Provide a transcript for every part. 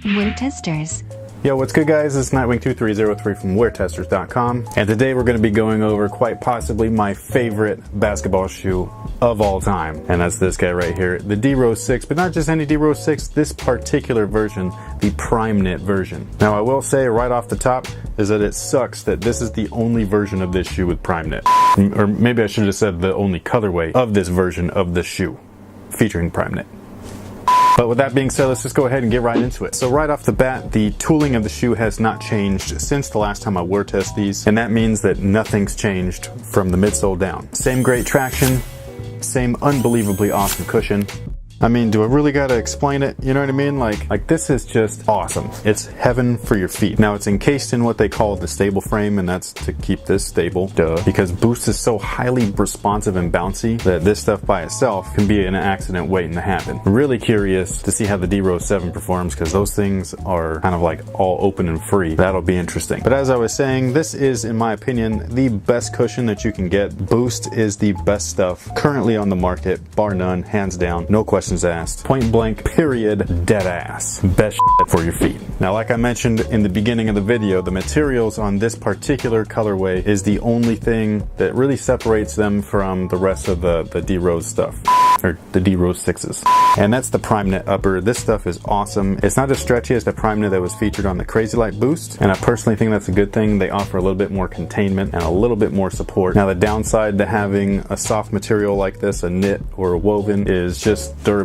Wear Testers. Yo, what's good guys? It's Nightwing2303 from WearTesters.com, and today we're going to be going over quite possibly my favorite basketball shoe of all time, and that's this guy right here, the D-Rose 6, but not just any D-Rose 6, this particular version, the PrimeKnit version. Now I will say right off the top is that it sucks that this is the only version of this shoe with PrimeKnit, or maybe I should have said the only colorway of this version of this shoe featuring PrimeKnit. But with that being said, let's just go ahead and get right into it. So right off the bat, the tooling of the shoe has not changed since the last time I wear test these, and that means that nothing's changed from the midsole down. Same great traction, same unbelievably awesome cushion. I mean, do I really gotta explain it? You know what I mean? Like this is just awesome. It's heaven for your feet. Now it's encased in what they call the stable frame, and that's to keep this stable, duh. Because Boost is so highly responsive and bouncy that this stuff by itself can be an accident waiting to happen. I'm really curious to see how the D-Rose 7 performs, because those things are kind of like all open and free. That'll be interesting. But as I was saying, this is, in my opinion, the best cushion that you can get. Boost is the best stuff currently on the market, bar none, hands down, no question asked. Point blank, period, dead ass. Best shit for your feet. Now, like I mentioned in the beginning of the video, the materials on this particular colorway is the only thing that really separates them from the rest of the D-Rose stuff, or the D-Rose 6s. And that's the PrimeKnit upper. This stuff is awesome. It's not as stretchy as the PrimeKnit that was featured on the Crazy Light Boost, and I personally think that's a good thing. They offer a little bit more containment and a little bit more support. Now, the downside to having a soft material like this, a knit or a woven, is just durability.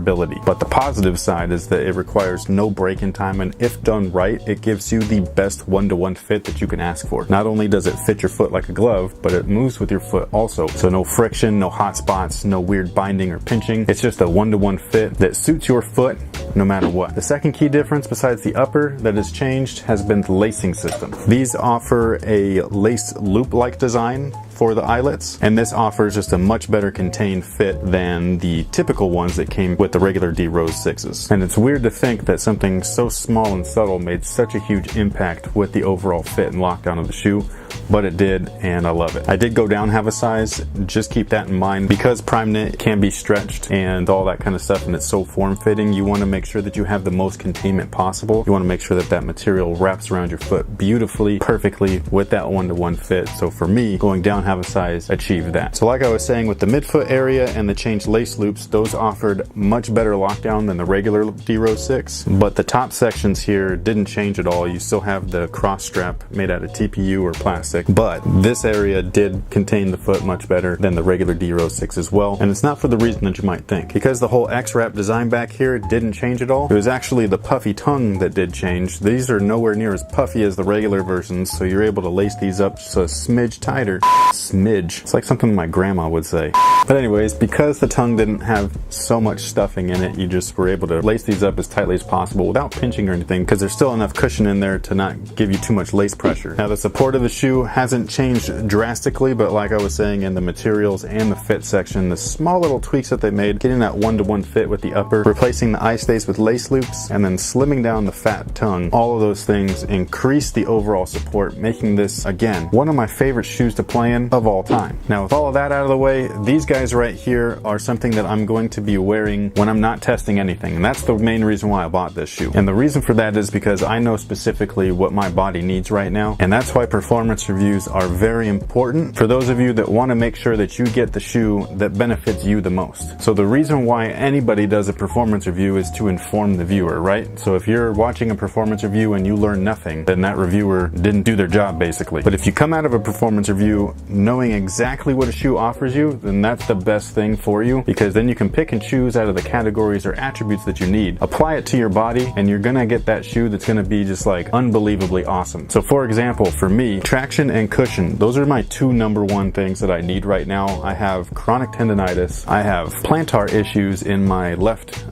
But the positive side is that it requires no break-in time, and if done right, it gives you the best one-to-one fit that you can ask for. Not only does it fit your foot like a glove, but it moves with your foot also. So no friction, no hot spots, no weird binding or pinching. It's just a one-to-one fit that suits your foot no matter what. The second key difference besides the upper that has changed has been the lacing system. These offer a lace loop-like design for the eyelets, and this offers just a much better contained fit than the typical ones that came with the regular D-Rose 6s. And it's weird to think that something so small and subtle made such a huge impact with the overall fit and lockdown of the shoe, but it did, and I love it. I did go down half a size, just keep that in mind. Because PrimeKnit can be stretched and all that kind of stuff, and it's so form-fitting, you want to make sure that you have the most containment possible. You want to make sure that that material wraps around your foot beautifully, perfectly, with that one-to-one fit. So for me, going down half a size achieved that. So like I was saying, with the midfoot area and the changed lace loops, those offered much better lockdown than the regular D-Rose 6, but the top sections here didn't change at all. You still have the cross strap made out of TPU or plastic, but this area did contain the foot much better than the regular D-Rose 6 as well, and it's not for the reason that you might think. Because the whole X-wrap design back here didn't change at all, it was actually the puffy tongue that did change. These are nowhere near as puffy as the regular versions, so you're able to lace these up just a smidge tighter. Smidge. It's like something my grandma would say. But anyways, because the tongue didn't have so much stuffing in it, you just were able to lace these up as tightly as possible without pinching or anything, because there's still enough cushion in there to not give you too much lace pressure. Now, the support of the shoe hasn't changed drastically, but like I was saying, in the materials and the fit section, the small little tweaks that they made, getting that one-to-one fit with the upper, replacing the eye stays with lace loops, and then slimming down the fat tongue, all of those things increase the overall support, making this, again, one of my favorite shoes to play in of all time. Now, with all of that out of the way, these guys right here are something that I'm going to be wearing when I'm not testing anything, and that's the main reason why I bought this shoe. And the reason for that is because I know specifically what my body needs right now, and that's why performance reviews are very important for those of you that want to make sure that you get the shoe that benefits you the most. So the reason why anybody does a performance review is to inform the viewer, right? So if you're watching a performance review and you learn nothing, then that reviewer didn't do their job, basically. But if you come out of a performance review knowing exactly what a shoe offers you, then that's the best thing for you, because then you can pick and choose out of the categories or attributes that you need, apply it to your body, and you're gonna get that shoe that's gonna be just like unbelievably awesome. So for example, for me, traction and cushion, those are my two #1 things that I need right now. I have chronic tendonitis, I have plantar issues in my left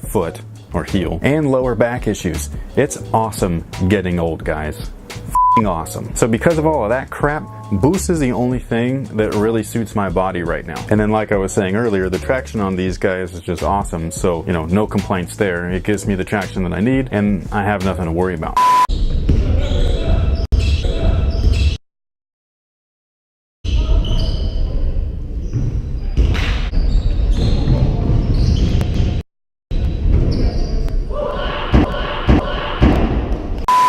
foot or heel, and lower back issues. It's awesome getting old, guys. Awesome. So because of all of that crap, Boost is the only thing that really suits my body right now. And then like I was saying earlier, the traction on these guys is just awesome. So, you know, no complaints there. It gives me the traction that I need, and I have nothing to worry about.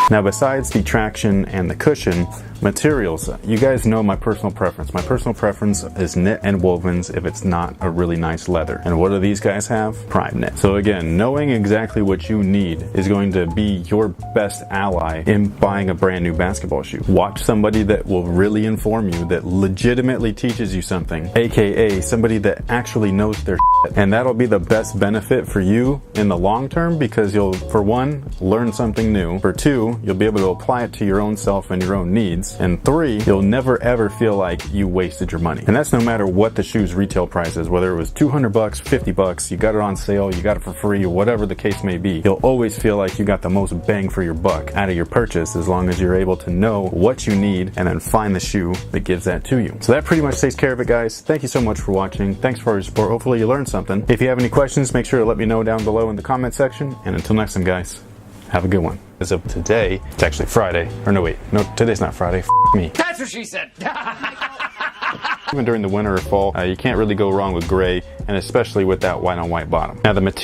Now, besides the traction and the cushion, materials, you guys know my personal preference. My personal preference is knit and wovens if it's not a really nice leather. And what do these guys have? PrimeKnit. So again, knowing exactly what you need is going to be your best ally in buying a brand new basketball shoe. Watch somebody that will really inform you, that legitimately teaches you something, aka somebody that actually knows their shit. And that'll be the best benefit for you in the long term, because you'll, for one, learn something new. For two, you'll be able to apply it to your own self and your own needs. And three, you'll never ever feel like you wasted your money. And that's no matter what the shoe's retail price is, whether it was 200 bucks, 50 bucks, you got it on sale, you got it for free, or whatever the case may be. You'll always feel like you got the most bang for your buck out of your purchase, as long as you're able to know what you need and then find the shoe that gives that to you. So that pretty much takes care of it, guys. Thank you so much for watching. Thanks for your support. Hopefully you learned something. If you have any questions, make sure to let me know down below in the comment section. And until next time, guys, have a good one. As of today, it's actually Friday. Or no, wait. No, today's not Friday. F me. That's what she said. Even during the winter or fall, you can't really go wrong with gray, and especially with that white on white bottom. Now the material